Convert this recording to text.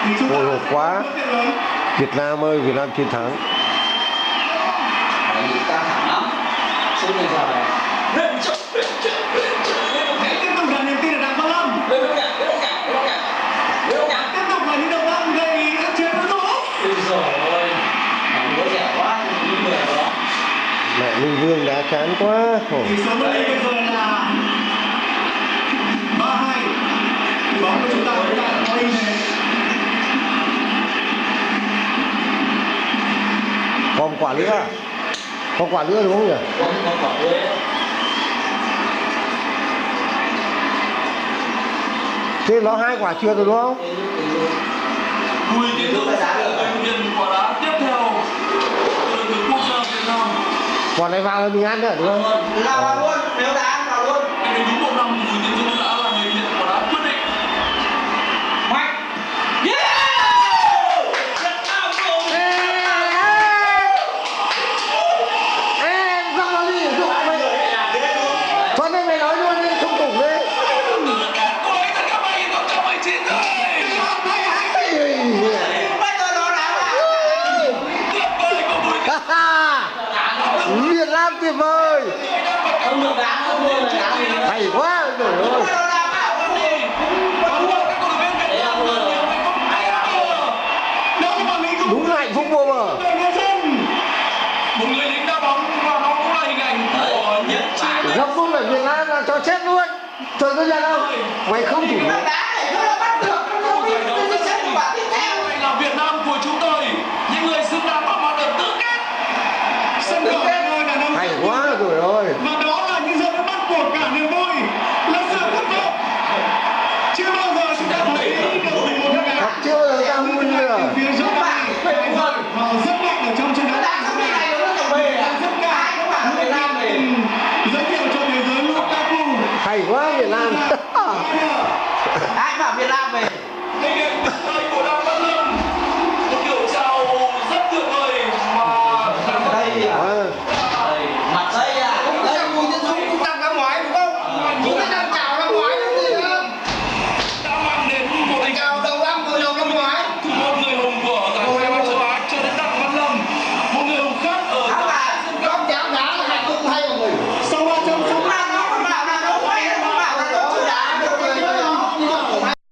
Hồi hộp quá. Việt Nam ơi, Việt Nam chiến thắng. Căng thẳng lắm. Suốt ngày giờ này. Hãy tiếp tục là niềm tin ở Đặng Văn Lâm. Tiếp tục là những động tác gây ức chế đối thủ. Ôi giời ơi, thằng đứa trẻ quá, nhưng người đó. Mẹ Minh Vương đá chán quá. Tỷ số bây giờ là 3-2. Tỷ bóng của chúng ta vẫn đang có ưu thế. Còn quả nữa. Còn quả nữa đúng không nhỉ? Con quả nữa. Thế nó 2 quả chưa rồi đúng không? Bùi Tiến Dũng sẽ thực hiện quả đá tiếp theo từ đội tuyển quốc gia Việt Nam. Quả này vào là mình ăn nữa đúng không? Là vào luôn, nếu đá ăn vào luôn. Cái này đúng một năm Bùi Tiến Dũng đã là người hiện quả đá quyết định. Mạnh. Cho nên mày nói luôn đi, không đủ đấy. Việt Nam tuyệt vời. Không được đá không luôn rồi đá gì nữa. Hay quá trời ơi. Đúng là hạnh phúc vô bờ. Một người lính đá bóng và nó cũng là hình ảnh của Nhật Bản. Gấp bút ở Việt Nam là cho chết luôn. Trời ơi ra đâu. Mày không thủ. Đá để nó bắt được. Nó biết cái kết quả tiếp theo. Đây là Việt Nam của chúng tôi, những người xứng đáng có mặt ở tứ kết. Sân cỏ nơi đàn ông. Hay quá rồi ơi. Và đó là những giọt nước mắt của cả niềm vui, là sự thất vọng. Chưa bao giờ chúng ta thấy được một hình ảnh Chưa bao giờ ra vui như là. từ phía